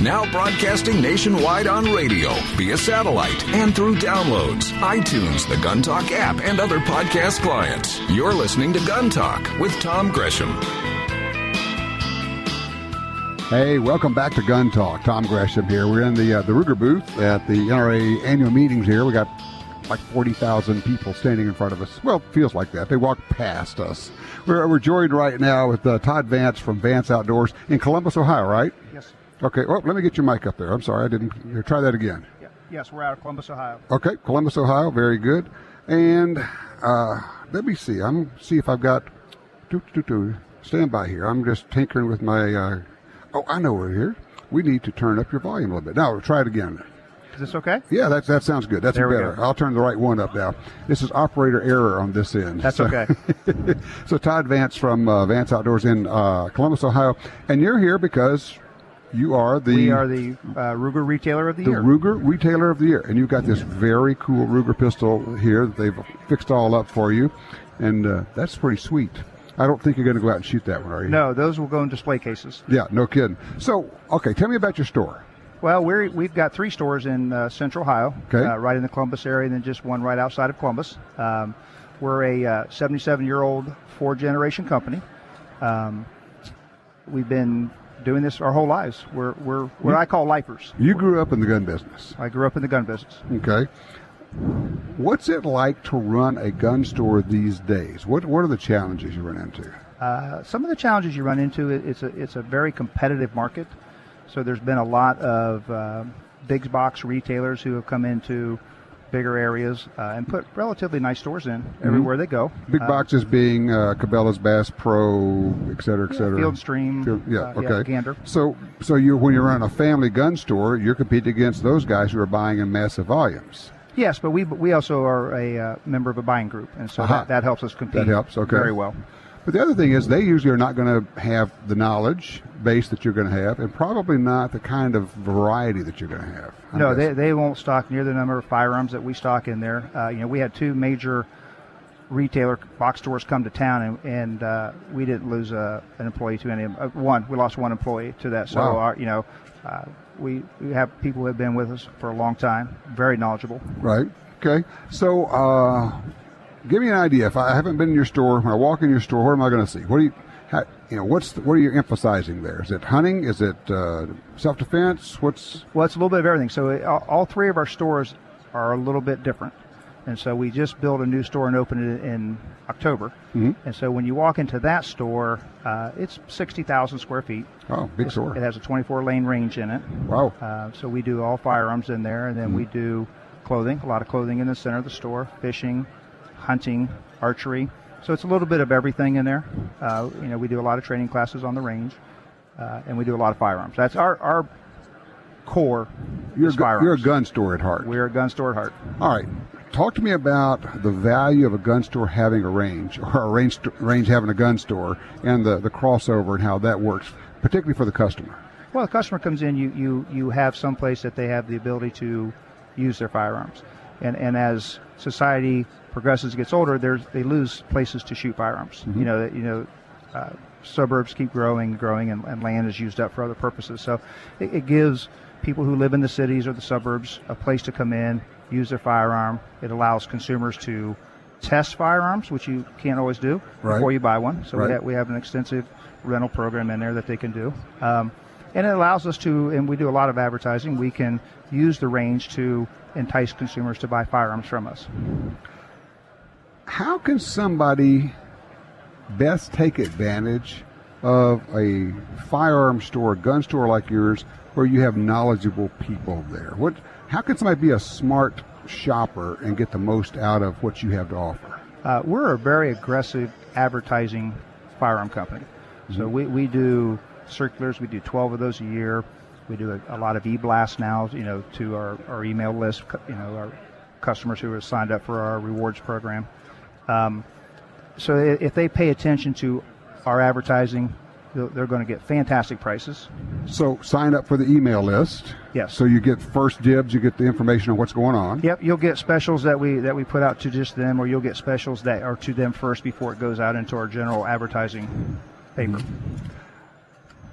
Now broadcasting nationwide on radio, via satellite, and through downloads, iTunes, the GunTalk app, and other podcast clients. You're listening to GunTalk with Tom Gresham. Hey, welcome back to GunTalk. Tom Gresham here. We're in the Ruger booth at the NRA annual meetings here. We got like 40,000 people standing in front of us. Well, it feels like that. They walk past us. We're joined right now with Todd Vance from Vance Outdoors in Columbus, Ohio, right? Yes. Okay. Well, let me get your mic up there. I'm sorry, I didn't. Try that again. Yeah. Yes, we're out of Columbus, Ohio. Okay, Columbus, Ohio. Very good. And let me see. I'm see if I've got. Stand by here. I'm just tinkering with my. I know we're here. We need to turn up your volume a little bit. Now, try it again. Is this okay? Yeah, that sounds good. That's better. I'll turn the right one up now. This is operator error on this end. That's okay. So Todd Vance from Vance Outdoors in Columbus, Ohio. And you're here because you are the... We are the Ruger Retailer of the Year. The Ruger Retailer of the Year. And you've got this very cool Ruger pistol here that they've fixed all up for you. And that's pretty sweet. I don't think you're going to go out and shoot that one, are you? No, those will go in display cases. Yeah, no kidding. So, okay, tell me about your store. Well, we've got 3 stores in Central Ohio, right in the Columbus area, and then just one right outside of Columbus. We're a 77-year-old 4th-generation company. We've been doing this our whole lives. We're what I call lifers. You grew up in the gun business. I grew up in the gun business. Okay. What's it like to run a gun store these days? What are the challenges you run into? Some of the challenges you run into, it's a very competitive market. So there's been a lot of big box retailers who have come into bigger areas and put relatively nice stores in everywhere they go. Big boxes being Cabela's, Bass Pro, et cetera, et cetera. Field Stream, Gander. So when you run a family gun store, you're competing against those guys who are buying in massive volumes. Yes, but we also are a member of a buying group, and so that helps us compete very well. But the other thing is they usually are not going to have the knowledge base that you're going to have, and probably not the kind of variety that you're going to have. No, they won't stock near the number of firearms that we stock in there. We had 2 major retailer box stores come to town, and we didn't lose an employee to any of them. We lost 1 employee to that. So, wow. We have people who have been with us for a long time, very knowledgeable. Right. Okay. So, give me an idea. If I haven't been in your store, when I walk in your store, what am I going to see? What are you emphasizing there? Is it hunting? Is it self-defense? Well, it's a little bit of everything. So all 3 of our stores are a little bit different. And so we just built a new store and opened it in October. Mm-hmm. And so when you walk into that store, it's 60,000 square feet. Oh, big store. It has a 24-lane range in it. Wow. So we do all firearms in there, and then we do clothing, a lot of clothing in the center of the store, fishing, hunting, archery. So it's a little bit of everything in there. We do a lot of training classes on the range, and we do a lot of firearms. That's our core. You're a gun store at heart. We're a gun store at heart. All right. Talk to me about the value of a gun store having a range, or a range having a gun store, and the crossover and how that works, particularly for the customer. Well, the customer comes in, you have some place that they have the ability to use their firearms. And as society progresses, gets older, they lose places to shoot firearms. Mm-hmm. Suburbs keep growing, and land is used up for other purposes. So it gives people who live in the cities or the suburbs a place to come in, use their firearm. It allows consumers to test firearms, which you can't always do before you buy one. So we have an extensive rental program in there that they can do. And it allows us to, and we do a lot of advertising, we can use the range to entice consumers to buy firearms from us. How can somebody best take advantage of a firearm store, a gun store like yours, where you have knowledgeable people there? How can somebody be a smart shopper and get the most out of what you have to offer? We're a very aggressive advertising firearm company. Mm-hmm. So we do circulars. We do 12 of those a year. We do a lot of e-blasts now, to our email list, our customers who are signed up for our rewards program. So if they pay attention to our advertising, they're going to get fantastic prices. So sign up for the email list. Yes. So you get first dibs. You get the information on what's going on. Yep. You'll get specials that we put out to just them, or you'll get specials that are to them first before it goes out into our general advertising paper.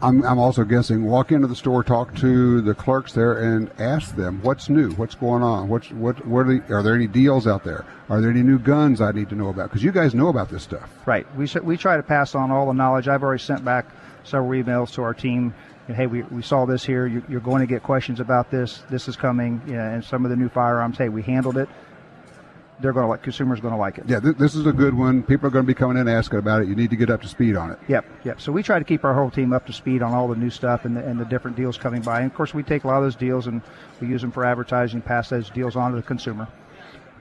I'm also guessing, walk into the store, talk to the clerks there, and ask them what's new, what's going on, are there any deals out there? Are there any new guns I need to know about? Because you guys know about this stuff. Right. We try to pass on all the knowledge. I've already sent back several emails to our team. And, hey, we saw this here. You're going to get questions about this. This is coming. And some of the new firearms. Hey, we handled it. Consumers going to like it. Yeah, this is a good one. People are going to be coming in asking about it. You need to get up to speed on it. Yep. So we try to keep our whole team up to speed on all the new stuff and the different deals coming by. And, of course, we take a lot of those deals and we use them for advertising, pass those deals on to the consumer.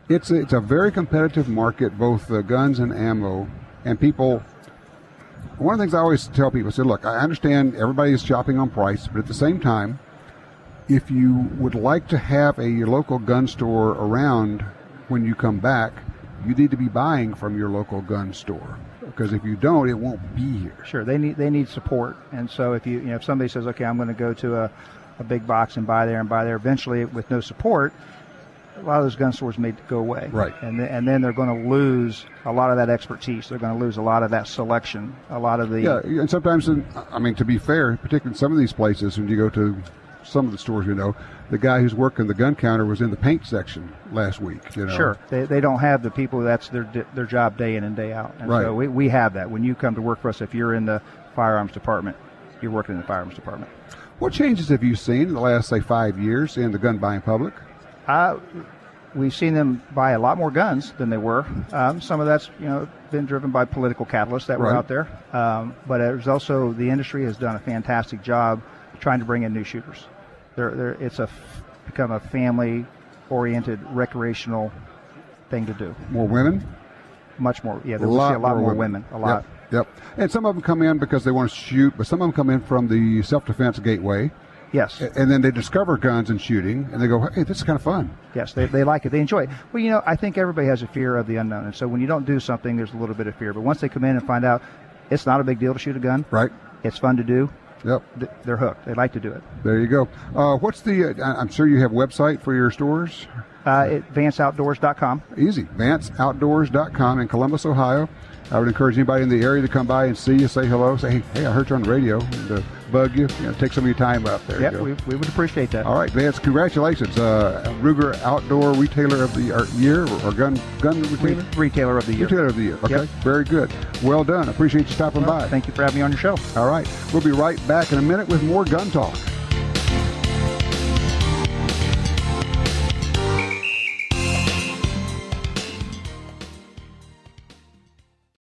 It's a very competitive market, both guns and ammo. And people, one of the things I always tell people, I say, look, I understand everybody is shopping on price, but at the same time, if you would like to have a local gun store around when you come back, you need to be buying from your local gun store, because if you don't, it won't be here. Sure, they need support, and so if somebody says, okay, I'm going to go to a big box and buy there, eventually with no support, a lot of those gun stores may go away. Right, and then they're going to lose a lot of that expertise. They're going to lose a lot of that selection, a lot of the and sometimes, to be fair, particularly in some of these places, when you go to some of the stores, the guy who's working the gun counter was in the paint section last week. Sure, they don't have the people that's their job day in and day out. And right. So we have that. When you come to work for us, if you're in the firearms department, you're working in the firearms department. What changes have you seen in the last, say, 5 years in the gun buying public? We've seen them buy a lot more guns than they were. Some of that's been driven by political catalysts that were right. out there. But there's also, the industry has done a fantastic job trying to bring in new shooters. It's become a family-oriented, recreational thing to do. More women? Much more. Yeah, we see a lot more women. A lot. Yep. And some of them come in because they want to shoot, but some of them come in from the self-defense gateway. Yes. And then they discover guns and shooting, and they go, hey, this is kind of fun. Yes, they like it. They enjoy it. Well, I think everybody has a fear of the unknown. And so when you don't do something, there's a little bit of fear. But once they come in and find out it's not a big deal to shoot a gun. Right. It's fun to do. Yep. They're hooked. They like to do it. There you go. What's the, I'm sure you have a website for your stores? At VanceOutdoors.com. Easy. VanceOutdoors.com in Columbus, Ohio. I would encourage anybody in the area to come by and see you, say hello, say, hey, I heard you on the radio, and bug you, take some of your time up there. Yep, we would appreciate that. All right, Vance, congratulations. Ruger Outdoor Retailer of the Year, or gun retailer? Retailer of the Year. Retailer of the Year. Okay, yep. Very good. Well done. Appreciate you stopping by. Thank you for having me on your show. All right, we'll be right back in a minute with more Gun Talk.